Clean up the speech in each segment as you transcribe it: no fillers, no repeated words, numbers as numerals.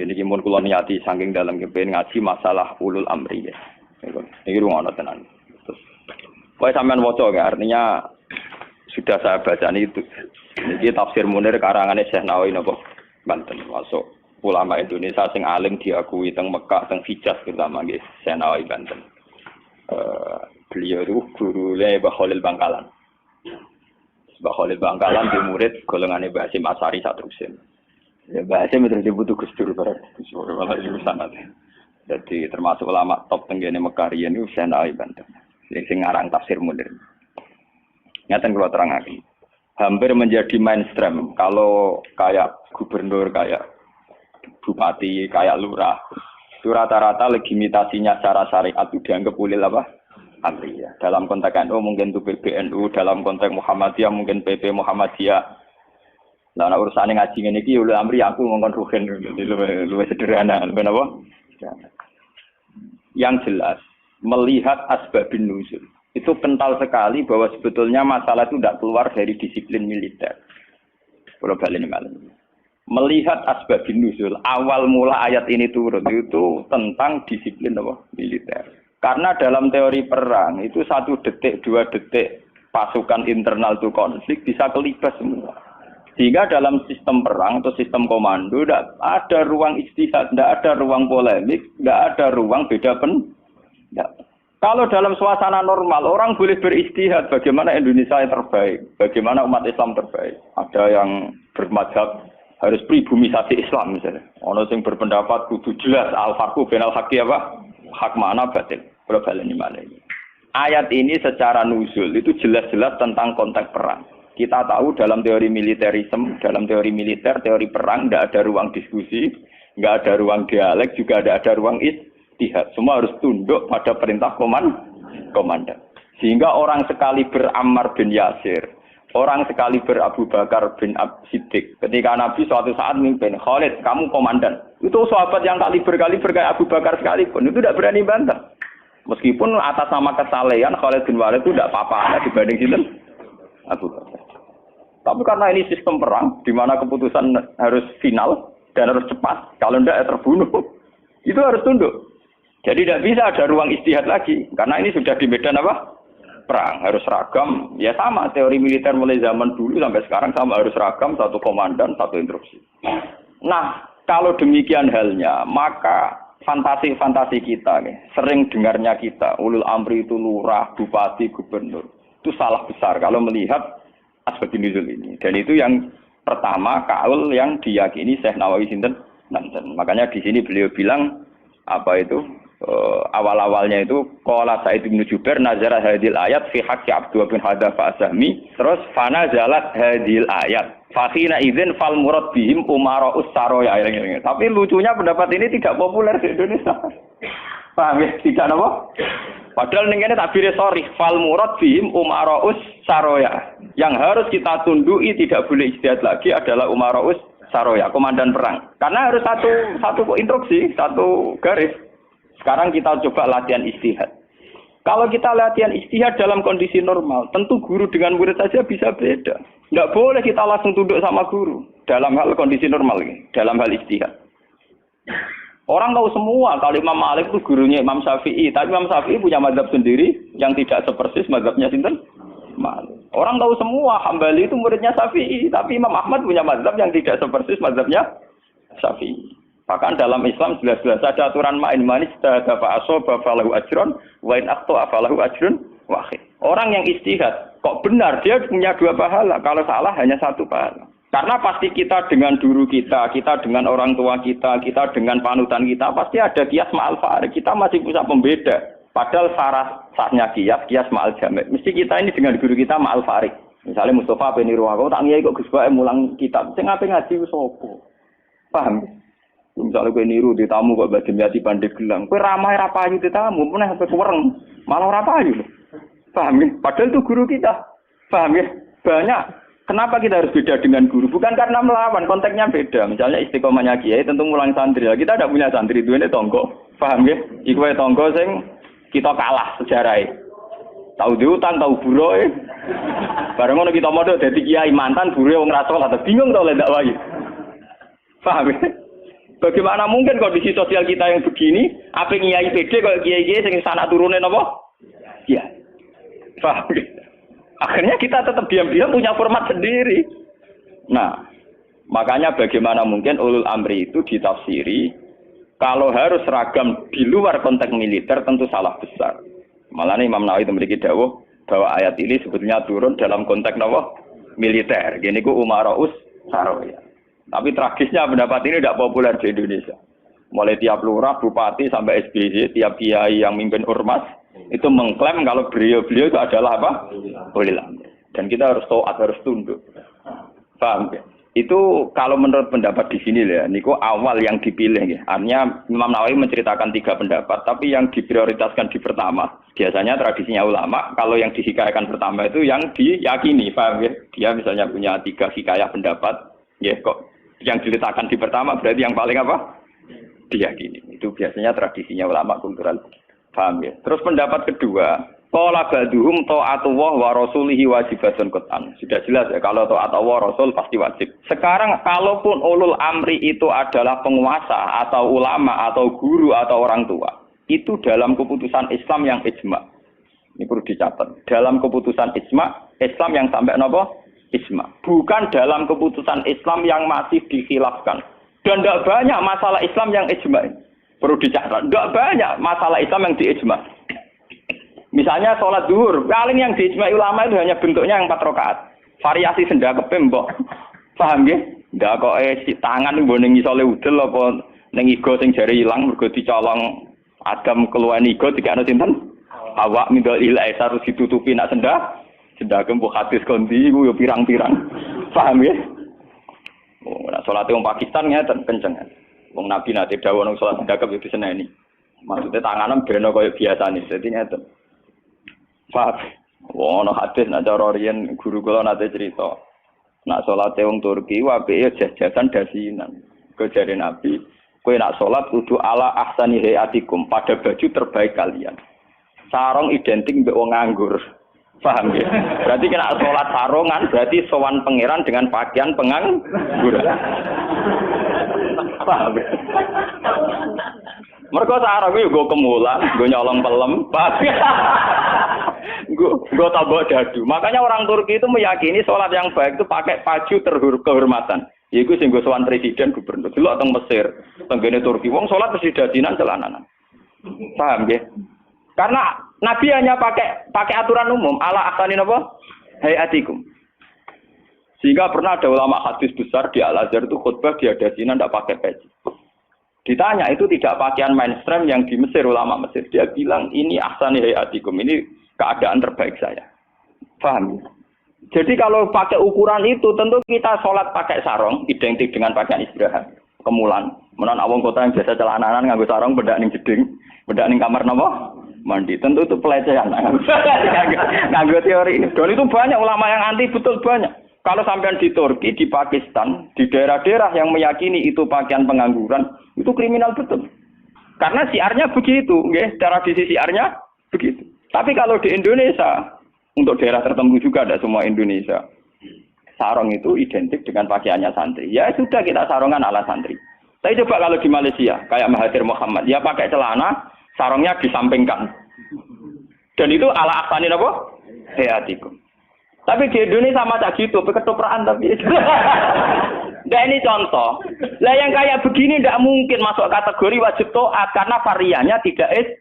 Ini mun kula niati saking dalam kepen ngaji masalah ulul amri ya. Ini rungono tenan. Terus kowe sampean waca ya, artinya sudah saya baca itu. Ini tafsir Munir karangane Syekh Nawawi napa Banten masuk ulama Indonesia sing alim diakui teng Mekah teng Hijaz terutama nggih Syekh Nawawi Banten. Beliau itu gurune Mbah Khalil Bangkalan. Mbah Khalil Bangkalan di murid golongane Mbah Hasyim Asy'ari satrusin. Ya Mbah Hasyim terus dibutuh Gus Dur bareng. Malah sanad. Jadi termasuk ulama top tenggene Mekah riyen niku Syekh Nawawi Banten. Sing ngarang tafsir Munir. Ngaten kula terangaken. Hampir menjadi mainstream kalau kayak gubernur, kayak bupati, kayak lurah. Itu rata-rata legitimasinya secara syariat itu dianggap ulil apa? Amri ya. Dalam konteks NU mungkin itu PBNU, dalam konteks Muhammadiyah mungkin PP Muhammadiyah. Nah, urusannya ngaji ngene iki ulil amri aku ngomong ruhen luwih sederhana, luwih apa? Yang jelas melihat asbabun nuzul. Itu kental sekali bahwa sebetulnya masalah itu tidak keluar dari disiplin militer. Kalau balik malam. Melihat asbabun nuzul, awal mula ayat ini turun itu tentang disiplin apa? Militer. Karena dalam teori perang itu 1 detik, 2 detik pasukan internal itu konflik bisa kelibas semua. Sehingga dalam sistem perang atau sistem komando tidak ada ruang ijtihad, tidak ada ruang polemik, tidak ada ruang beda pendapat. Kalau dalam suasana normal, orang boleh beristihad bagaimana Indonesia yang terbaik, bagaimana umat Islam terbaik. Ada yang bermadzhab harus pribumisasi Islam misalnya. Ono sing berpendapat kudu jelas al-farqu bainal haqqi apa? Hak mana batil. Problem ini mana ini. Ayat ini secara nuzul itu jelas-jelas tentang konteks perang. Kita tahu dalam teori militerisme, dalam teori militer, teori perang tidak ada ruang diskusi, nggak ada ruang dialek, juga tidak ada ruang ijtihad. Semua harus tunduk pada perintah komandan. Sehingga orang sekali Ammar bin Yasir, orang sekali Abu Bakar bin Siddiq. Ketika Nabi suatu saat mimpin, Khalid, kamu komandan. Itu sahabat yang kaliber kayak Abu Bakar sekalipun, itu tidak berani bantah. Meskipun atas nama kesalehan Khalid bin Walid itu tidak apa-apa dibanding sinten Abu Bakar. Tapi karena ini sistem perang, di mana keputusan harus final dan harus cepat, kalau tidak ya terbunuh, itu harus tunduk. Jadi tidak bisa ada ruang istihad lagi, karena ini sudah di medan apa? Perang, harus seragam. Ya sama, teori militer mulai zaman dulu sampai sekarang sama, harus seragam, satu komandan, satu instruksi. Nah, kalau demikian halnya, maka fantasi-fantasi kita, nih, sering dengarnya kita, ulul amri itu lurah, bupati, gubernur. Itu salah besar kalau melihat asbabun nuzul ini. Dan itu yang pertama kaul yang diyakini Syekh Nawawi sinten Banten. Makanya di sini beliau bilang apa itu awal-awalnya itu qala Sa'id bin Jubair nazara hadil ayat fi haqqi Abdullah bin Hadza Asahmi terus fana zalat hadil ayat fakhina idzin fal murad bihim umara'us saraya. Tapi lucunya pendapat ini tidak populer di Indonesia. Paham ya? Tidak apa? Padahal ini takbirnya sorry fal murad bihim umara'us saraya. Yang harus kita tundui tidak boleh ijtihad lagi adalah umara'us saraya, komandan perang. Karena harus satu instruksi, satu garis. Sekarang kita coba latihan ijtihad. Kalau kita latihan ijtihad dalam kondisi normal, tentu guru dengan murid saja bisa beda. Nggak boleh kita langsung tunduk sama guru dalam hal kondisi normal, dalam hal ijtihad. Orang tahu semua kalau Imam Malik itu gurunya Imam Syafi'i, tapi Imam Syafi'i punya mazhab sendiri yang tidak sepersis mazhabnya sinten Malik. Orang tahu semua Hambali itu muridnya Syafi'i, tapi Imam Ahmad punya mazhab yang tidak sepersis mazhabnya Syafi'i. Bahkan dalam Islam jelas-jelas ada aturan ma'in manis dafa asoba falahu ajrun wa in akhta falahu ajrun wahid. Orang yang ijtihad kok benar dia punya 2 pahala, kalau salah hanya 1 pahala. Karena pasti kita dengan guru kita dengan orang tua kita dengan panutan kita pasti ada kias ma'al farik. Kita masih bisa pembeda. Padahal sahnya kias ma'al jamek. Mesti kita ini dengan guru kita ma'al farik. Misalnya Mustafa bin Irwaqo tak ngiyai kok Gus Bae mulang kitab. Sing ape ngaji ku sapa? Paham? Misalnya kowe niru di tamu kok badhe nyati pandhe gelang. Kowe ramah ra payu di tamu, meneh sampe kuwereng. Malah ora payu. Paham ya? Padahal itu guru kita. Paham ya? Banyak. Kenapa kita harus beda dengan guru? Bukan karena melawan, konteksnya beda. Misalnya istiqomahnya kiai tentu mulang santri. Kita tidak punya santri, itu ini tonggo. Paham ya? Iku tonggo sing kita kalah sejarahnya. Tahu diutang, tahu buruh. Bareng ngono kita modal dadi kiai mantan buruh wong ra salat. Bingung to lek ndak wae. Paham ya? Bagaimana mungkin kondisi sosial kita yang begini, apa kiai PD kalau kiai sing sana turunin apa? Iya. Paham? Akhirnya kita tetap diam-diam punya format sendiri. Nah, makanya bagaimana mungkin ulul amri itu ditafsiri kalau harus seragam di luar konteks militer tentu salah besar. Malah Imam Nawawi itu memiliki dawuh bahwa ayat ini sebetulnya turun dalam konteks apa? Militer. Gini ku umaraus saroya. Tapi tragisnya pendapat ini tidak populer di Indonesia. Mulai tiap lurah, bupati sampai SBY, tiap kiai yang mimpin ormas itu mengklaim kalau beliau itu adalah apa? Ulil amri. Dan kita harus taat, harus tunduk. Paham ya? Itu kalau menurut pendapat di sini ya, niku awal yang dipilih ya. Artinya Imam Nawawi menceritakan 3 pendapat, tapi yang diprioritaskan di pertama. Biasanya tradisinya ulama, kalau yang dihikayakan pertama itu yang diyakini, paham ya? Dia misalnya punya 3 hikayah pendapat, ya kok yang diletakkan di pertama berarti yang paling apa? Diyakini. Itu biasanya tradisinya ulama kultural. Paham ya? Terus pendapat kedua, qala ba'duhum ta'atullah wa rasulihi wajibatun qat'an. Sudah jelas ya kalau taat Allah Rasul pasti wajib. Sekarang kalaupun ulul amri itu adalah penguasa atau ulama atau guru atau orang tua, itu dalam keputusan Islam yang ijma. Ini perlu dicatat. Dalam keputusan ijma, Islam yang sampai napa? Ijma. Bukan dalam keputusan Islam yang masih dikhilafkan. Dan tidak banyak masalah Islam yang ijma. Perlu dicatat. Tidak banyak masalah Islam yang diijma. Misalnya sholat zuhur, paling yang diijma ulama itu hanya bentuknya yang 4 rakaat. Variasi sendakepe mbok. Paham nggih? Ndak kok si tangan mbok ning isole udel apa ning igo sing jare ilang mergo dicolong Adam keluwen igo dikane sinten? Awak mindol ilahi harus ditutupi nak sendake mbok hadis kondi iku yo pirang-pirang. Paham nggih? Oh, nek salate wong Pakistan ngeten kenceng. Wong Nabi nate dawuh nang salat sendakep yo diseneni. Maksudnya tanganan beno kaya biasane. Dadi ngeten. Pak, wono hadis nak cara riyen guru kula nate cerita. Nak salate wong Turki apike jajasan dasinan. Kejare Nabi, kowe nak salat kudu ala ahsani hayatikum, pada baju terbaik kalian. Sarung identik mbek wong nganggur. Paham ya? Berarti kena salat sarungan berarti sowan pangeran dengan pakaian pengangguran. Paham ya? Mergo sarung yo go kemulan, go nyolong pelem. Gue tambah dadu. Makanya orang Turki itu meyakini sholat yang baik itu pakai baju kehormatan. Yaitu sing sowan presiden gubernur. Dulu teng Mesir, tenggene Turki. Wong sholat mesti dadinan celananan. Paham ya? Karena Nabi hanya pakai aturan umum. Ala ahsani napa? Hayatikum. Sehingga pernah ada ulama hadis besar di Al-Azhar itu khutbah dia dasinan tidak pakai peci. Ditanya itu tidak pakaian mainstream yang di Mesir, ulama Mesir. Dia bilang ini ahsani hayatikum. Ini keadaan terbaik saya. Paham? Jadi kalau pakai ukuran itu tentu kita sholat pakai sarung identik dengan pakaian istirahat. Kemulan. Menan awang kota yang biasa celananan nganggo sarung bedak ning jeding, bedak ning kamar napa? Mandi. Tentu itu pelecehan. Nganggo teori ini. Dan itu banyak ulama yang anti, betul banyak. Kalau sampean di Turki, di Pakistan, di daerah-daerah yang meyakini itu pakaian pengangguran, itu kriminal betul. Karena siarnya begitu, nggih, tradisi siarnya begitu. Tapi kalau di Indonesia, untuk daerah tertentu juga, ada semua Indonesia, sarung itu identik dengan pakaiannya santri. Ya sudah kita sarungan ala santri. Tapi coba kalau di Malaysia, kayak Mahathir Mohamad, dia pakai celana, sarungnya disampingkan. Dan itu ala ahsanin apa? Hayatikum. Tapi di Indonesia sama tak gitu, ketupraan tapi. Nah ini contoh. Lah yang kayak begini tidak mungkin masuk kategori wajib taat karena variannya tidak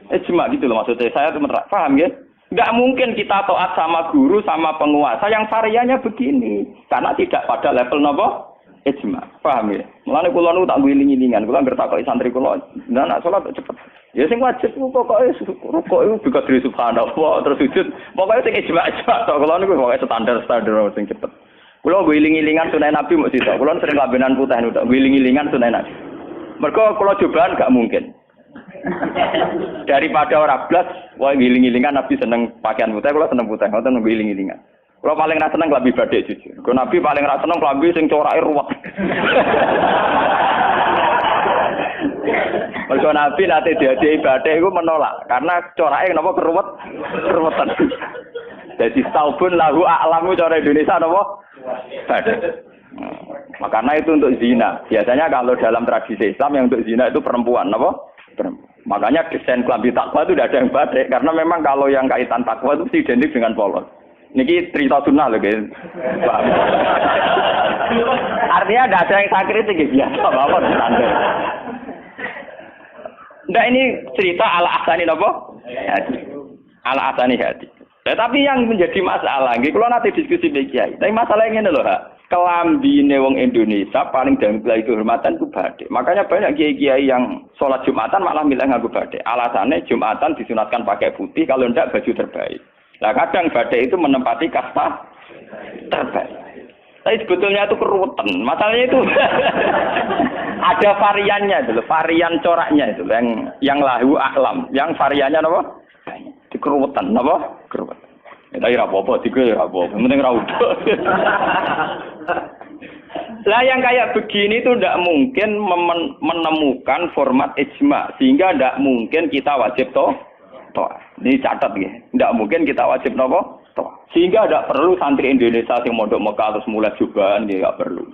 ijma gitu loh maksudnya. Saya tuh paham ya? Tidak mungkin kita taat sama guru sama penguasa yang variannya begini karena tidak pada level nopo ijma. Paham ya? Mulane kula nu tak ngiling-ngilingan, kula ngertakoki santri kula, nak salat cepet. Ya sing wajib pokoke rukuk iku juga dari subhanallah terus sujud. Pokoke sing ijma tok kula niku pokoke standar sing cepet. Kula ngiling-ngilingan sunah Nabi mok sita. Kula sering lambenan putih niku tok ngiling-ngilingan sunah Nabi. Mergo kula cobaan gak mungkin. Daripada ora blas, wae ngiling-ngilingan Nabi seneng pakaian putih, kula seneng putih, ngoten ngiling-ngilingan. Kula paling ra seneng klambi batik jujur. Kok Nabi paling ra seneng klambi sing corake ruwet. Mergo Nabi nate diadai batik iku menolak karena corake napa keruwetan. Jadi saubun lahu a'lamu cara Indonesia napa? Batik. Karena itu untuk zina. Biasanya kalau dalam tradisi Islam yang untuk zina itu perempuan, apa? Perempuan. Makanya desain klambi takwa itu tidak ada yang batik. Karena memang kalau yang kaitan takwa itu identik dengan polos. Niki cerita sunnah loh guys. Artinya tidak ada yang saya kritik biasa apa standar. Nggak ini cerita ala asani apa? Hati. Ala asani hati. Tapi yang menjadi masalah, kalau nanti diskusi dengan kiai. Tapi masalahnya ini loh, kelambine wong Indonesia paling dalam itu hormatan itu batik. Makanya banyak kiai-kiai yang sholat Jumatan malah milih nganggo batik. Alasannya Jumatan disunatkan pakai putih, kalau tidak baju terbaik. Nah kadang batik itu menempati kasta terbaik. Tapi sebetulnya itu keruwetan. Masalahnya itu ada variannya itu, varian coraknya itu yang lahu aklam, yang variannya apa? Dikeruwetan, apa? Keruwetan. Tapi apa-apa, tiga apa-apa. Penting ra udah. Lah yang kayak begini itu tidak mungkin menemukan format ijma, sehingga tidak mungkin kita wajib toh. Ini catat ya. Tidak mungkin kita wajib nopo. Sehingga tidak perlu santri Indonesia yang mondok Mekah terus mulai jubahan, ya nggak perlu.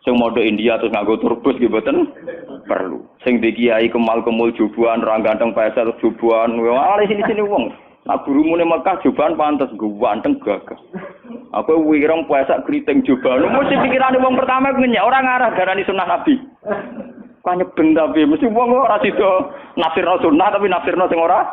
Sing mondok India terus nganggo turbus gitu boten perlu. Sing di kiai kemal-kemul jubahan, orang ganteng pesel jubahan, wah sini-sini wong. Nah gurumu ning Mekah jubahan pantes ganteng gagah. Aku wireng puasa kriting jubahan. Mesti pikirane wong pertama ngenyek ora ngarah darani sunah Nabi. Kok nyeben tapi mesti wong ora sida nafsirno sunah tapi nafsirno sing ora.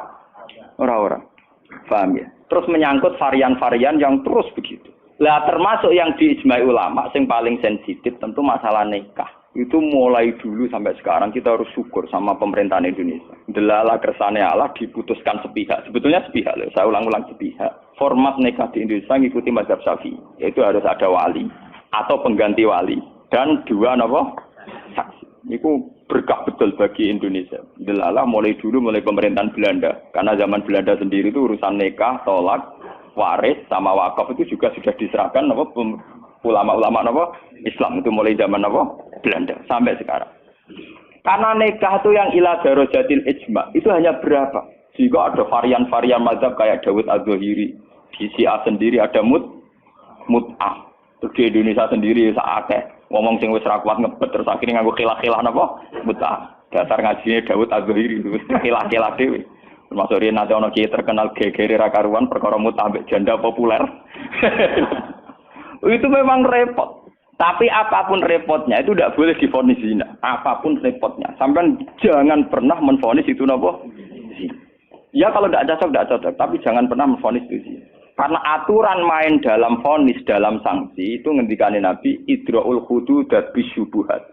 Paham ya? Terus menyangkut varian-varian yang terus begitu. Lah termasuk yang diijmai ulama yang paling sensitif tentu masalah nikah. Itu mulai dulu sampai sekarang kita harus syukur sama pemerintahan Indonesia. Delala kersane Allah diputuskan sepihak. Sebetulnya sepihak loh. Saya ulang-ulang sepihak. Format nikah di Indonesia ngikuti mazhab Syafi'i. Yaitu harus ada wali atau pengganti wali dan dua saksi. Itu berkah betul bagi Indonesia. Delala mulai dulu mulai pemerintahan Belanda. Karena zaman Belanda sendiri itu urusan nikah, tolak, waris sama wakaf itu juga sudah diserahkan ulama-ulama Islam itu mulai zaman Belanda sampai sekarang. Karena nikah itu yang ila darajatil ijma itu hanya berapa? Jika ada varian-varian mazhab kayak Dawud Az-Zahiri, di Syiah sendiri ada mut'ah. Terus di Indonesia sendiri sakake ngomong sing wis ra kuat ngebet terus akhirnya nganggo khilah-khilah napa? Mut'ah. Dasar ngajine Dawud Az-Zahiri wis khilah-khilah dhewe. Termasuk riyen nate ana kiai terkenal gegere ra karuan perkara mut'ah ambek janda populer. Itu memang repot. Tapi apapun repotnya itu tidak boleh divonis zina. Apapun repotnya. Sampai jangan pernah menvonis itu napa? Zina. Ya kalau tidak cocok. Tapi jangan pernah menvonis itu zina. Karena aturan main dalam vonis, dalam sanksi itu ngendikane Nabi idraul hududat bisyubuhat.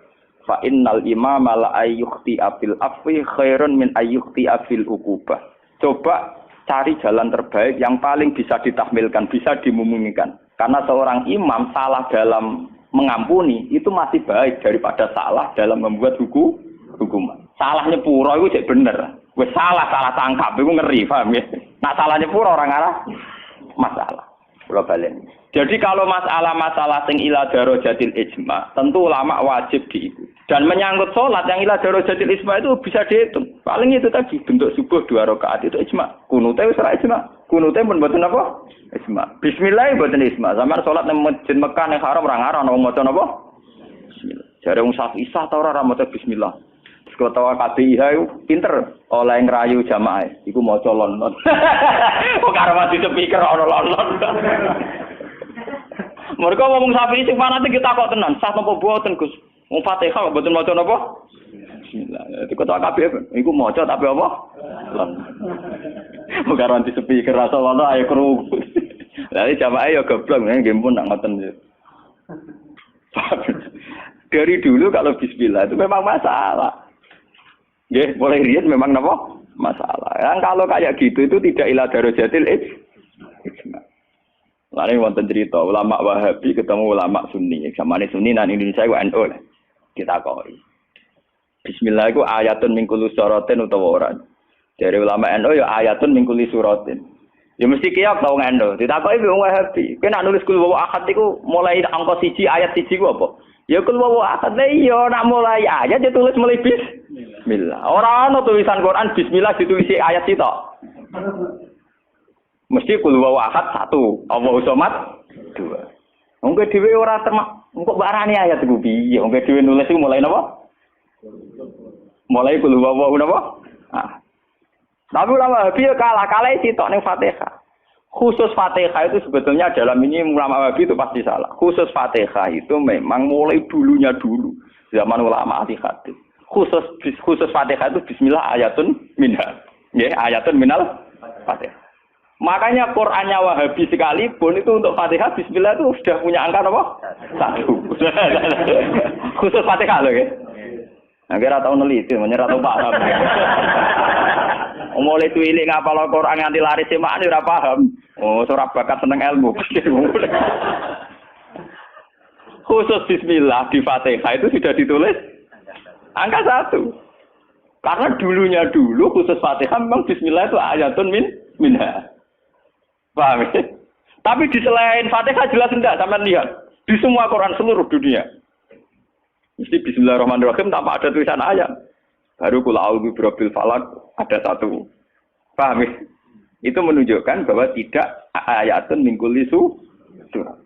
Fa innal imama la ayyukhti afil afwi khairun min ayyukhti afil uqubah. Coba cari jalan terbaik yang paling bisa ditahmilkan, bisa dimumungkan. Karena seorang imam salah dalam mengampuni itu masih baik daripada salah dalam membuat hukuman. Salahnya pura itu cek bener. Wes salah tangkap itu ngeri, paham ya? Nah salahnya pura orang arah masalah. Kalau balen. Jadi kalau masalah-masalah sing ila darajatil ijma, tentu ulama wajib diikuti. Dan menyangkut sholat yang ila darajatil ijma itu bisa dihitung. Paling itu tadi bentuk subuh 2 rakaat itu ijma. Kunute wis ora ijma. Kunute pun mboten apa? Ijma. Bismillah mboten ijma. Sampeyan sholat nang masjid Mekah ning haram ora ngarang wong maca napa? Bismillah. Jare wong Syafi'i ta ora maca bismillah. Ketua KPIH itu pinter oleh ngerayu jamaah. Iku maca lon-lon. Kok karo mati speaker ana lon-lon. Mereka ngomong Syafi'i sing fanatik kita kok tenan. Sah napa boten Gus? Wong Fatihah kok boten maca napa? Bismillah. Itu ketua KPIH iku maca tapi apa? Lon. Kok karo mati speaker rasa lono ayo kru. Lah jamaah ya goblok nggih pun nak ngoten. Dari dulu kalau bismillah itu memang masalah. Nggih, mulai riyen memang napa? Masalah. Yang kalau kayak gitu itu tidak ila darajatil ijma. Lalu wonten cerita ulama Wahabi ketemu ulama Sunni. Zamane Sunni nang Indonesia iku NU lah. Ditakoni. Bismillah iku ayatun min kulli suratin utawa ora. Dari ulama NU ya ayatun min kulli suratin. Ya mesti kiyak tau NU. Ditakoki wong Wahabi. Kowe nak nulis kul wa ahad iku mulai angka 1 ayat 1 ku apa? Ya kul wa ahad iya nak mulai ayat ditulis mulai bismillah. Ora ana tulisan Quran bismillah ditulis ayat sitok. Mesti kul wa ahad 1, Allahu somad 2. Mungkin dhewe ora Kok barane ayat iku piye? Wong dhewe nulis iku mulai napa? Mulai kul huwallahu napa? Ah. Tapi ulama Wahabi kalah sitok ning Fatihah. Khusus Fatihah itu sebetulnya dalam ini ulama Wahabi itu pasti salah. Khusus Fatihah itu memang mulai dulunya dulu zaman ulama ahli hadis. Khusus Fatihah itu bismillah ayatun minha. Ya, ayatun minal Fatihah. Makanya Qur'annya Wahabi sekalipun itu untuk Fatihah bismillah itu sudah punya angka apa? 1. Khusus Fatihah loh ya. Akhirnya tahu neliti, menyerah tahu paham. Mulai tuilik ngapal Al-Qur'an nganti laris semak ora paham. Oh, ora bakat seneng ilmu. Khusus bismillah di Fatihah itu sudah ditulis angka 1. Karena dulunya dulu khusus Fatihah memang bismillah itu ayatun minha. Paham ya? Tapi di selain Fatihah jelas enggak sampean lihat. Di semua Quran seluruh dunia. Mesti bismillahirrahmanirrahim tanpa ada tulisan ayat. Baru kul a'udzu birabbil falaq ada 1. Paham ya? Itu menunjukkan bahwa tidak ayatun min kulli surah.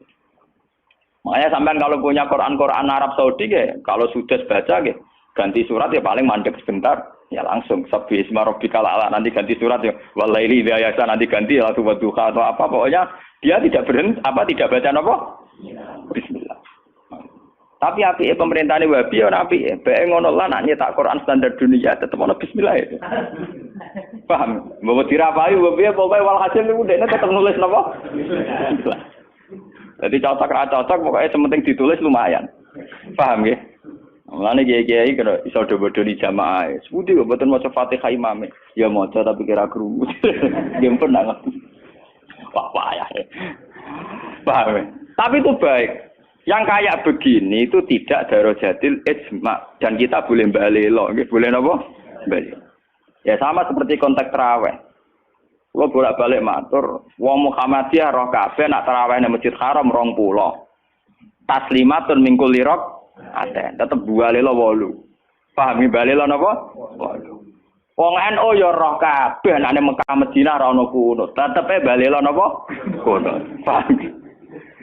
Makanya sampean kalau punya Quran Arab Saudi ya, kalau sudah baca ya, ganti surat ya paling mandek sebentar. Ya langsung sabbi isma rabbikal a'la nanti ganti surat ya walaili idza yasa nanti ganti la tuwadduha atau apa pokoknya dia tidak tidak baca apa? Bismillah. Tapi apike pemerintahane Wahabi ora apike. Bae ngono lah nek nyetak Quran standar dunia tetep ana bismillah itu. Paham? Mbok dirapahi piye pokoke walhasil niku dekne tetep nulis napa? Bismillah. Jadi cocok ra cocok pokoke sementing ditulis lumayan. Paham nggih? Mulane kiai-kiai kena iso do-do di jamaah. Sepundi kok mboten maca Fatihah imame. Ya maca tapi kira krungu. Nggih pun nang. Wah payah. Paham. Tapi itu baik. Yang kayak begini itu tidak darajatil ijma dan kita boleh balelo, nggih boleh napa? Balelo. Ya sama seperti konteks tarawih. Kulo bolak-balik matur, wong Muhammadiyah roh kabeh nak tarawih nang Masjid Haram 20. Taslimatun min kulli ada, tetep balelo 8. Pahami balelo napa? 8. Wong NU ya roh kabeh nek Mekah Madinah ra ono kunut, tetepe balelo napa? Kunut.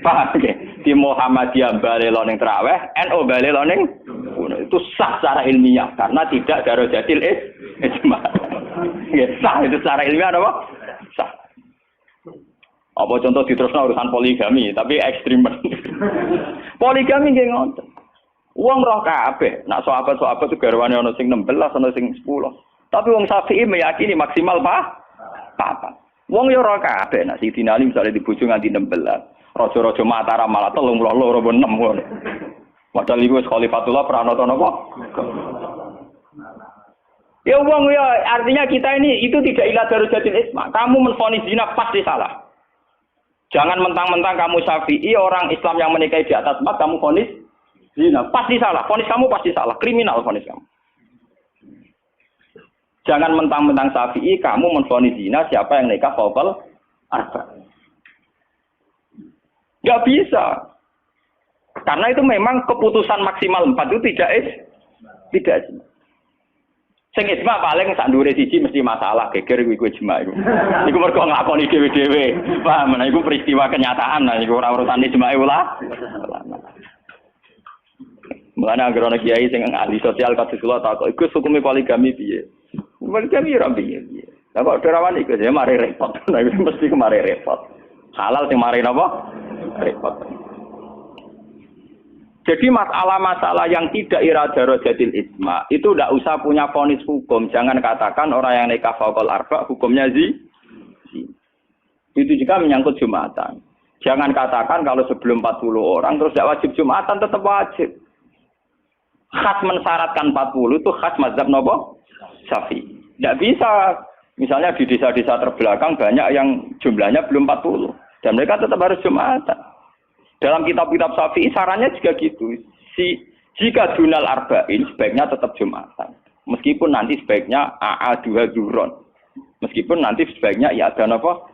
Paham nggih? Di Muhammadiyah balelo ning tarawih, NU balelo ning kunut. Itu sah secara ilmiah karena tidak darajatil ijma. Nggih, sah itu secara ilmiah napa? Sah. Apa contoh diterusno urusan poligami, tapi ekstrem. Poligami nggih ngoten. Wong roh kabeh, nak sahabat-sahabat itu garwane ana sing 16, ana sing 10. Tapi wong Syafi'i meyakini maksimal papat. Wong yo roh kabeh, nak Sidina Ali misale dibojo nganti 16. Raja-raja Mataram malah 32 apa 6 ngono. Padahal iku wis Khalifatullah pranata napa? Ya wong ya artinya kita ini itu tidak ila darajatil isma. Kamu menvonis zina pasti salah. Jangan mentang-mentang kamu Syafi'i orang Islam yang menikahi di atas 4 kamu vonis zina, pasti salah. Vonis kamu pasti salah, kriminal vonis kamu. Jangan mentang-mentang Syafi'i kamu menvonis zina siapa yang nikah fawqal arba. Enggak bisa. Karena itu memang keputusan maksimal 4 itu tidak. Sing ijma paling sak ndure siji mesti masalah geger iku ijma iku. Iku mergo nglakoni dhewe-dhewe. Paham, nah iku peristiwa kenyataan, nah iku ora urusan ijma ulah. Mulane anggere ana kiai sing ahli sosial kados kula takok, iku hukume poligami piye? Poligami ora piye. Lah kok derawan iku ya mari repot. Nah iku mesti kemari repot. Halal sing mari napa? Repot. Jadi masalah-masalah yang tidak darajatil ijma itu tidak usah punya vonis hukum. Jangan katakan orang yang nikah fawqal arba hukumnya zina. Itu juga menyangkut Jumatan. Jangan katakan kalau sebelum 40 orang terus tidak wajib Jumatan, tetap wajib. Khas mensyaratkan 40 itu khas mazhab nopo? Syafi'i. Tidak bisa. Misalnya di desa-desa terbelakang banyak yang jumlahnya belum 40 dan mereka tetap harus Jumatan. Dalam kitab-kitab Syafi'i sarannya juga gitu. Jika dunal arba'in sebaiknya tetap Jumatan. Meskipun nanti sebaiknya AA2 zuhron. Meskipun nanti sebaiknya ya ada apa?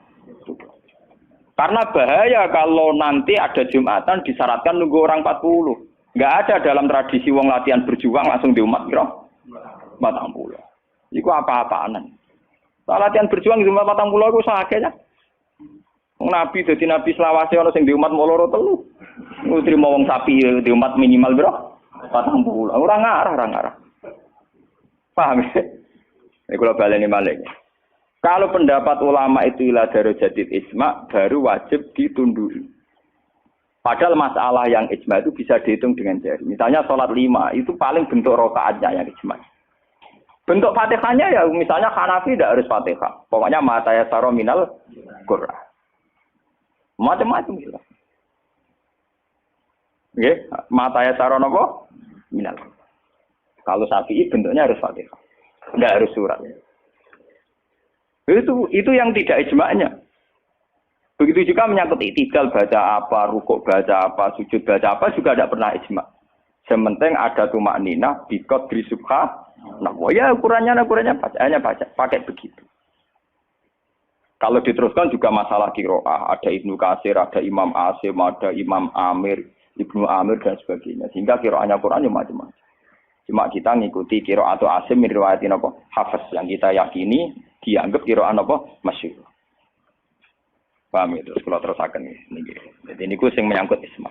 Karena bahaya kalau nanti ada Jumatan disyaratkan nunggu orang 40. Enggak ada dalam tradisi wong latihan berjuang langsung di umat kira 40. Iku apa-apaanan. Latihan berjuang di umat 40 iku sakene. Nabi dadi nabi selawase ana sing di umat loro telu. Trimo wong sapi di umat minimal piro? 40. Ora ngarah. Paham ya? Ini kalau baleni malih. Kalau pendapat ulama itu ila darajatil ijma baru wajib ditundui. Padahal masalah yang ijma itu bisa dihitung dengan jari. Misalnya sholat 5 itu paling bentuk rokaatnya yang ijma. Bentuk fatihahnya ya misalnya Hanafi tidak harus fatihah. Pokoknya mata ya saro minal Qur'an. Macam-macam gitu. Nggih, mata ya saro napa? Minal. Kalau Syafi'i bentuknya harus fatihah. Enggak harus surat. Itu yang tidak ijma'nya. Begitu juga menyangkut i'tidal baca apa, rukuk baca apa, sujud baca apa juga tidak pernah ijma'. Sementing ada tumak ninah, bikot berisubha. Nah, ya ukurannya bacaannya baca, pakai begitu. Kalau diteruskan juga masalah qiraah, ada Ibnu Katsir, ada Imam Asim, ada Imam Amir, Ibnu Amir dan sebagainya. Sehingga qiraahnya Quran macam-macam. Cuma kita ngikuti qiraah atau Asim riwayatin apa? Hafiz yang kita yakini dianggap qiraah apa? Masyhur. Paham itu? Kalau terusaken niki. Jadi niku sing menyangkut isma.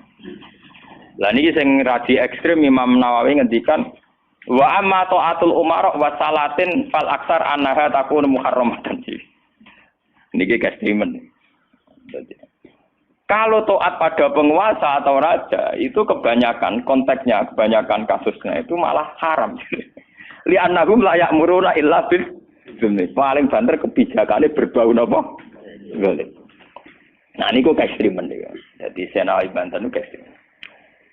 Lah niki sing radi ekstrem Imam Nawawi ngendikan wa amma taatul umara wa salatin fal aksar annaha takunu muharramatan. Niki ekstremen. Kalau taat pada penguasa atau raja itu kebanyakan konteksnya, kebanyakan kasusnya itu malah haram. Li annahum la ya'muruna illa bil dzulmi. Paling banter kebijakannya berbau napa? Zalim. Nah, ini kok ekstremen ya. Jadi Senawi Banten itu ekstremen.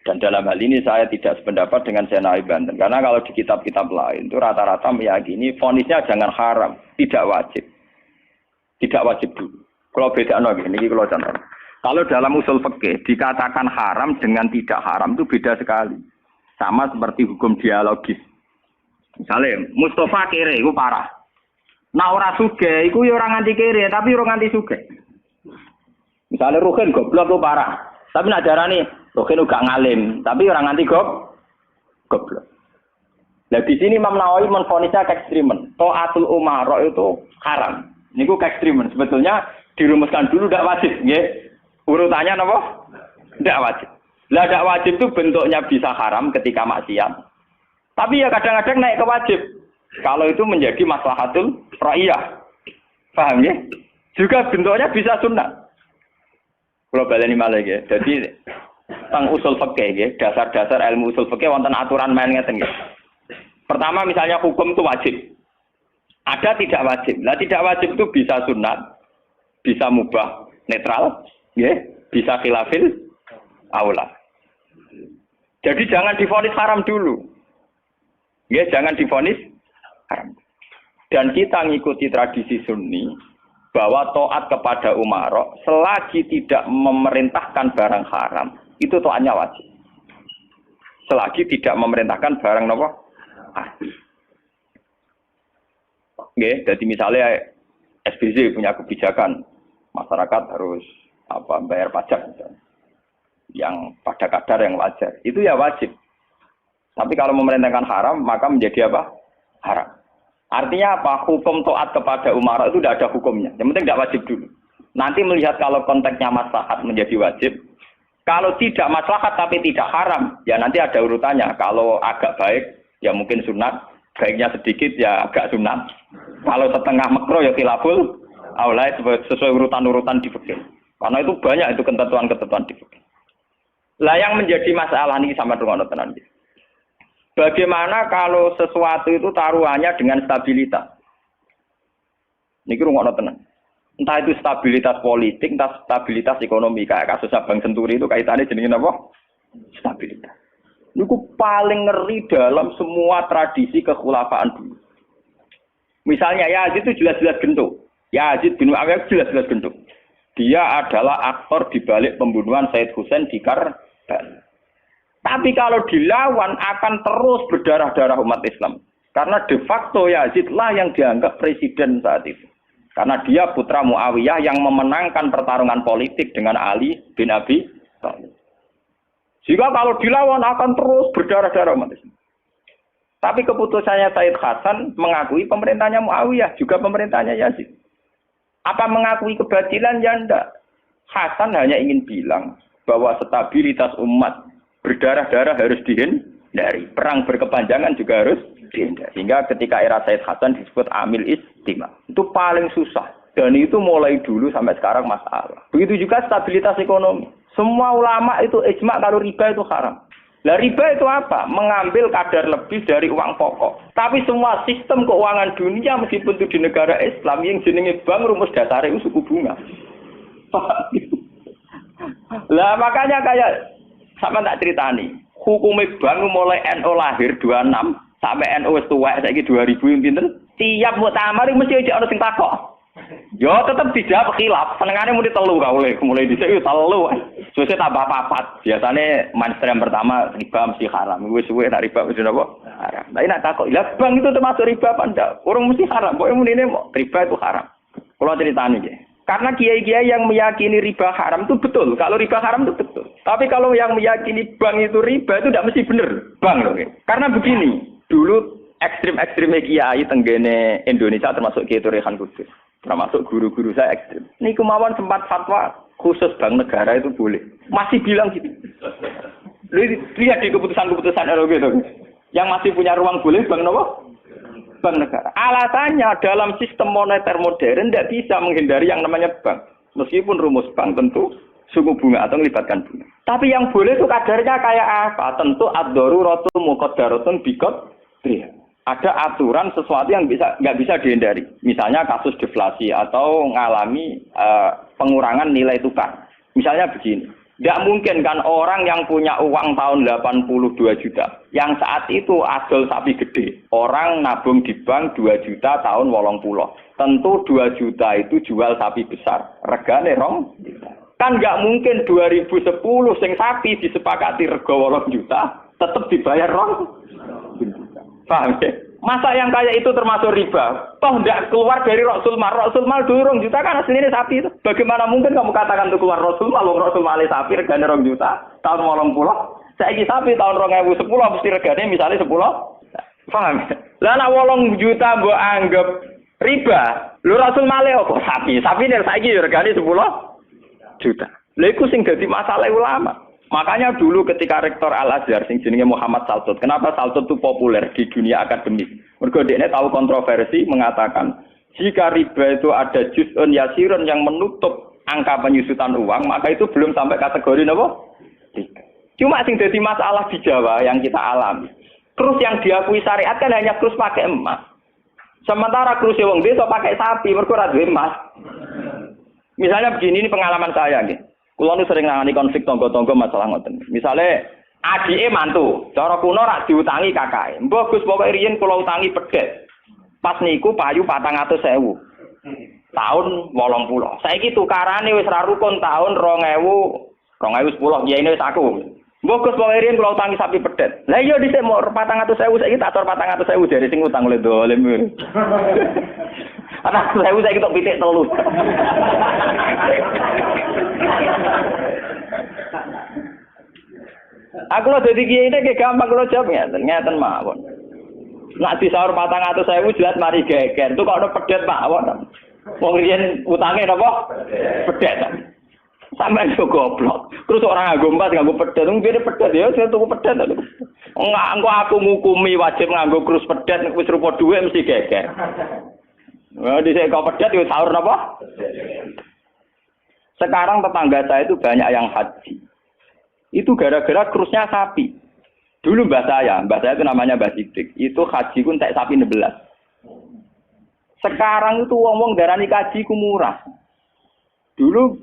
Dan dalam hal ini saya tidak sependapat dengan Senawi Banten. Karena kalau di kitab-kitab lain itu rata-rata meyakini vonisnya jangan haram, tidak wajib. Tidak wajib dulu. Kalau beda ini kalau contoh. Kalau dalam usul fikih dikatakan haram dengan tidak haram itu beda sekali. Sama seperti hukum dialogis. Misalnya Mustafa kere itu parah. Nah ora sugih iku ya ora nganti kere tapi ora nganti sugih. Misalnya Ruhin goblok itu parah. Tapi nak darani Ruhin gak ngalim, tapi orang nganti goblok. Nah di sini Imam Nawawi menfonisnya ekstremen. Taatul umara itu haram. Niku ekstremen. Sebetulnya dirumuskan dulu tidak wajib, nggih. Urutannya napa? Tidak wajib. Lah tidak wajib itu bentuknya bisa haram ketika maksiat. Tapi ya kadang-kadang naik ke wajib. Kalau itu menjadi maslahatul ra'iyah. Paham ya? Juga bentuknya bisa sunnah. Kalau baleni malih nggih. Dadi teng usul fikih nggih, dasar-dasar ilmu usul fikih wonten aturan main ngeten nggih. Pertama misalnya hukum itu wajib. Ada tidak wajib. Lah tidak wajib itu bisa sunat, bisa mubah, netral, nggih, bisa khilafil aula. Jadi jangan divonis haram dulu. Nggih, jangan divonis haram. Dan kita ngikuti tradisi Sunni bahwa taat kepada umara selagi tidak memerintahkan barang haram itu taatnya wajib. Selagi tidak memerintahkan barang napa? Nggih, jadi misalnya SBY punya kebijakan masyarakat harus bayar pajak misalnya. Yang pada kadar yang wajar. Itu ya wajib. Tapi kalau memerintahkan haram maka menjadi apa? Haram. Artinya apa? Hukum taat kepada umara itu tidak ada hukumnya. Yang penting tidak wajib dulu. Nanti melihat kalau konteksnya maslahat menjadi wajib. Kalau tidak maslahat tapi tidak haram, ya nanti ada urutannya. Kalau agak baik, ya mungkin sunat. Baiknya sedikit, ya agak sunat. Kalau setengah makruh, ya khilaful aula sesuai urutan-urutan di fikih. Karena itu banyak itu ketentuan-ketentuan di fikih. Lah yang menjadi masalah ini sama dengan tenan. Bagaimana kalau sesuatu itu taruhannya dengan stabilitas? Niki rungokno tenan. Entah itu stabilitas politik, entah stabilitas ekonomi. Kayak kasus Bank Senturi itu kaitannya jenenge apa? Stabilitas. Niku paling ngeri dalam semua tradisi kekhulafaan dulu. Misalnya Yazid itu jelas-jelas gentuk. Yazid bin Muawiyah jelas-jelas gentuk. Dia adalah aktor di balik pembunuhan Said Husain di Karbala. Tapi kalau dilawan akan terus berdarah-darah umat Islam. Karena de facto Yazid lah yang dianggap presiden saat itu. Karena dia putra Muawiyah yang memenangkan pertarungan politik dengan Ali bin Abi Thalib. Jika kalau dilawan akan terus berdarah-darah umat Islam. Tapi keputusannya Said Hasan mengakui pemerintahnya Muawiyah, juga pemerintahnya Yazid. Apa mengakui kebatilan? Ya enggak. Hasan hanya ingin bilang bahwa stabilitas umat berdarah-darah harus dihindari. Perang berkepanjangan juga harus dihindari. Sehingga ketika era Said Hasan disebut amil istima. Itu paling susah. Dan itu mulai dulu sampai sekarang masalah. Begitu juga stabilitas ekonomi. Semua ulama itu ijma kalau riba itu haram. Lah riba itu apa? Mengambil kadar lebih dari uang pokok. Tapi semua sistem keuangan dunia meskipun itu di negara Islam yang jenenge bank rumus dasar itu suku bunga. Lah makanya kayak sama tak ceritani. Hukumnya bank mulai NU lahir 26 sampai NU wis tuwek saiki 2000 pinten? Tiap muktamar mesti ana sing takok. Yo tetep dijawab khilaf. Senengane muni telu kae mulai dhisik yo telu. Suwe tambah papat. Biasane mainstream pertama riba mesti haram. Wis suwe nak riba mesti napa? Haram. Lah nek takok, lah bank itu termasuk riba apa ndak? Orang mesti haram. Pokoke munine riba itu haram. Kalau ceritani nggih. Karena kiai-kiai yang meyakini riba haram itu betul. Kalau riba haram itu betul. Tapi kalau yang meyakini bank itu riba itu tidak mesti benar. Bank loh. Karena begini, dulu ekstrim-ekstrimnya kiai tenggene Indonesia termasuk Kiai Rehan Kudus. Termasuk guru-guru saya ekstrim. Ini kemauan sempat fatwa khusus bank negara itu boleh. Masih bilang gitu. Lihat di keputusan-keputusan gitu. Yang masih punya ruang boleh bank apa? Bank negara. Alasannya dalam sistem moneter modern tidak bisa menghindari yang namanya bank. Meskipun rumus bank tentu suku bunga atau melibatkan bunga. Tapi yang boleh itu kadarnya kayak apa? Tentu ad-daruratu muqaddaratun biqadriha. Ada aturan sesuatu yang nggak bisa dihindari. Misalnya kasus deflasi atau mengalami pengurangan nilai tukar. Misalnya begini. Tidak mungkin kan orang yang punya uang tahun 82 juta. Yang saat itu adol sapi gede. Orang nabung di bank 2 juta tahun 80. Tentu 2 juta itu jual sapi besar. Regane rong. Kan nggak mungkin 2010 sing sapi disepakati rega 8 juta. Tetap dibayar rong. Paham ya? Masa yang kayak itu termasuk riba? Toh tidak keluar dari Rasul Mal. Rasul Mal dulu 2 juta kan aslinya sapi itu. Bagaimana mungkin kamu katakan itu keluar Rasul Mal? Rasul Mal sapi regane 2 juta tahun 80. Saiki sapi tahun 2010 mesti regane misalnya 10. Paham ya? Lah nek 8 juta mbok anggap riba. Lho Rasul Mal kok sapi? Sapi nek saiki regane 10 juta. Lha iku sing dadi masalah ulama. Makanya dulu ketika rektor Al-Azhar sing jenenge Muhammad Saltut, kenapa Saltut itu populer di dunia akademik? Mergo dekne tahu kontroversi mengatakan jika riba itu ada juz'un yasirun yang menutup angka penyusutan uang, maka itu belum sampai kategori napa? Cuma sing dadi masalah di Jawa yang kita alami. Krus yang diakui syariat kan hanya krus pakai emas. Sementara krus wong desa pakai sapi, mergo ora duwe emas. Misalnya begini, ini pengalaman saya nggih. Kulo nu sering nangani konflik tangga-tangga masalah ngoten. Misale adike mantu, cara kuno rak diutangi kakake. Mbah Gus pokoke riyen kula utangi pedet. Pas niku payu 400.000. Tahun 80. Saiki tukarane wis ra rukun tahun 2010 kiyaine wis aku. Mbah Gus pokoke riyen kula utangi sapi pedet. Lah iya dhisik mau 400.000 saiki tak tor 400.000 dari sing utang oleh dolim. Anak saya kita pitik telu. Aku lo dadi kiai iki gampang kula jawab ngeten mawon. Nek disaur 400.000 jelas mari geger. Itu kok ono pedet mawon. Wong riyen utange napa? Pedet. Sampeyan yo goblok. Terus orang nganggo emas nganggo pedet. Wong kene pedet ya saya tuku pedet. Engko aku ngukumi wajib nganggo krus pedet wis rupa dhuwit mesti geger. Wah, dhisik kok pedet yo sahur napa? Sekarang tetangga saya itu banyak yang haji. Itu gara-gara krusnya sapi. Dulu mbah saya itu namanya Mbah Sidik. Itu haji ku entek sapi 16. Sekarang itu wong-wong darani haji ku murah. Dulu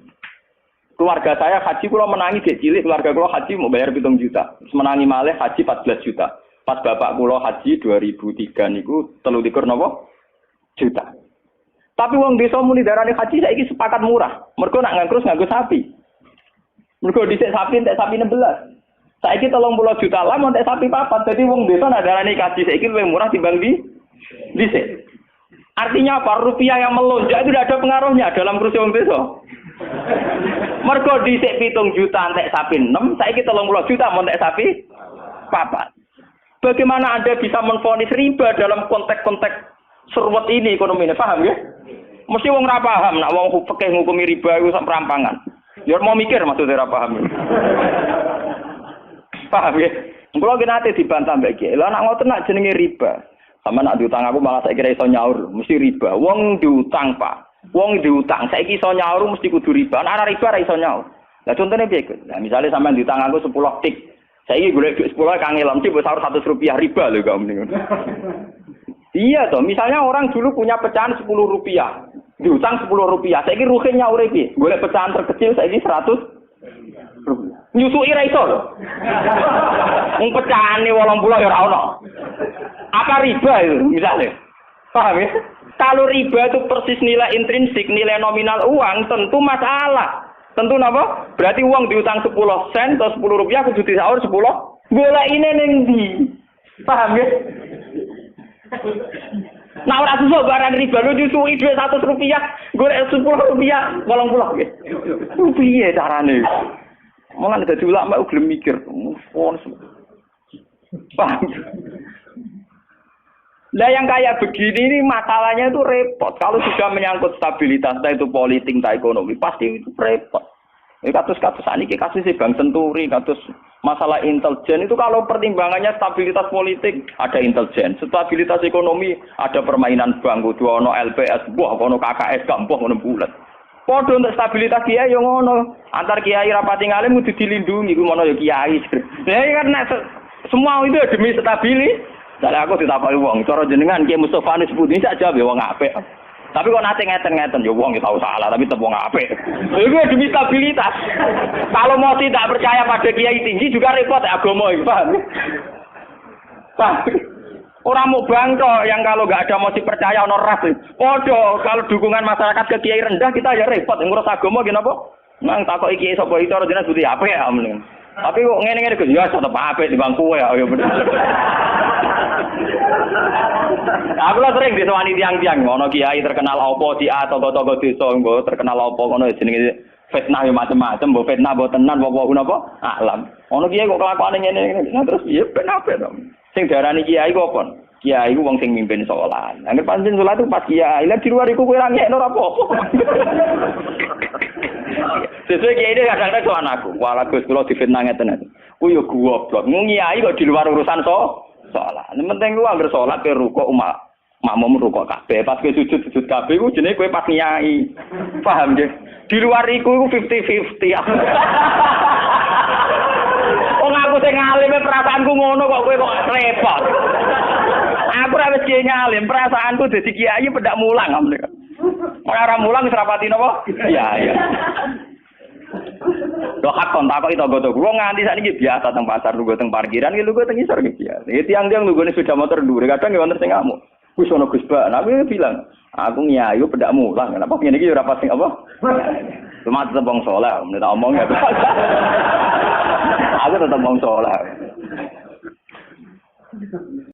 keluarga saya haji kula menangi gek cilik, keluarga kula haji mau bayar 7 juta. Terus menangi malih haji 14 juta. Pas bapak kula haji 2003 niku 23 napa? Juta. Tapi wong desa muni darane haji saiki sepakat murah. Mergo nak ngangkrus nganggo sapi. Mergo dhisik sapi entek sapi 16. Saiki 30 juta lah entek sapi 4. Dadi wong desa nak darane haji saiki luwih murah timbang dhisik. Artinya apa? Rupiah yang melonjak itu tidak ada pengaruhnya dalam kursi wong desa. Mergo dhisik 7 juta entek sapi 6, saiki 30 juta entek sapi 4. Bagaimana Anda bisa menvonis riba dalam konteks-konteks serwet ini ekonomi ini, paham ya? Mesti wong ora paham nek wong fikih ngukumi riba iku sak perampangan. Ya mau mikir maksudnya ora paham. Paham ya? Kalau kita nanti dibantah mbak Kiai, lah nak ngoten nak jenenge riba. Sama nak diutang aku malah saya kira iso nyaur, mesti riba. Wong diutang Pak, wong diutang. Saya iso nyaur mesti kudu riba. Ana riba ra iso nyaur. Lah contohnya piye? Nah misalnya sampean diutang aku 10 tik, saya iki golek duit 10 kangelan mesti mbok sahur 100 rupiah riba lho kok mending. Iya toh, misalnya orang dulu punya pecahan 10 rupiah, diutang 10 rupiah. Saya iki ruhin nyaur iki, golek pecahan terkecil saya iki 100 nyusui ra iso lho. Wong pecahane 80 ya ora ono. Apa riba itu misalnya? Paham ya? Kalau riba itu persis nilai intrinsik, nilai nominal uang, tentu masalah. Tentu napa? Berarti uang diutang 10 sen atau 10 rupiah kudu disaur 10. Golekine ning ndi? Paham ya? Nah ora susah barang riba lu nyusui duit 100 rupiah, golek 10 rupiah, 80 nggih. Piye carane? Malah ada ulama aku gelem mikir. Paham? Nah yang kayak begini ini masalahnya itu repot. Kalau sudah menyangkut stabilitas, entah itu politik, entah ekonomi, pasti itu repot. Ini kasus-kasus ini, kasus Bank Senturi, kasus masalah intelijen itu kalau pertimbangannya stabilitas politik ada intelijen, stabilitas ekonomi ada permainan bank, kudu ono LPS, buah ono KKS, gampang ono bulat. Podo untuk stabilitas kiai yang ngono, antar kiai rapati ngalim kudu dilindungi, ku ngono ya kiai. Nah kan semua itu demi stabilitas. Saya aku ditakoki wong, cara jenengan Kiai Mustofa nis putih sak jawab ya wong apik. Tapi kok nate ngeten-ngeten ya wong tahu salah tapi tetep wong apik. Iku demi stabilitas. Kalau mau tidak percaya pada kiai tinggi juga repot agama iki, paham? Paham? Orang mau bangko yang kalau nggak ada motif percaya ono ras. Podo kalau dukungan masyarakat ke kiai rendah kita ya repot ngurus agama gini apa? Nang takoki kiai sapa iki cara jenengan putih apik ya mending. Tapi kok ngene-ngene Gus ya tetep apik di bangku ya bener. Aku lah sering disewani tiang-tiang ngono kiai terkenal apa di tokoh-tokoh desa mbok terkenal apa ngono jenenge fitnah yo macam-macam mbok fitnah mbok tenan apa napa alam. Ngono kiai kok kelakuane ngene-ngene terus piye ben apik to. Sing diarani kiai kok apa? Kiai ku wong sing mimpin salat. Angger pancen salat itu pas kiai, lah di luar iku kowe ra ngekno ora apa-apa. Sesuai kiai ini kadang-kadang soal aku. Walah Gus kula difitnah ngeten. Ku yo goblok. Kiai kok di luar urusan salat. Nek penting ku angger salat ke rukuk makmum rukuk kabeh. Pas ke sujud kabeh ku jenenge kowe pas kiai. Paham nggih? Di luar iku 50-50. Wong aku sing ngalim perasaanku ngono kok kowe kok repot. Aku ora wis kiai ngalim, perasaanku dadi kiai pendak mulang amne. Ora mulang wis rapati napa? Iya. Lho hak kon takoki tangga-tangga wong nganti sakniki biasa teng pasar lungguh teng parkiran iki lungguh teng isor iki biasa. Iki tiang-tiang lunggune sepeda motor dhuwur, kadang ya wonten sing ngamuk. Wis ono Gus Ba, aku bilang, aku nyayu pendak mulang. Kenapa ngene iki ora pas sing apa? Cuma tetep wong saleh, nek tak omong ya. Aku tetep wong saleh.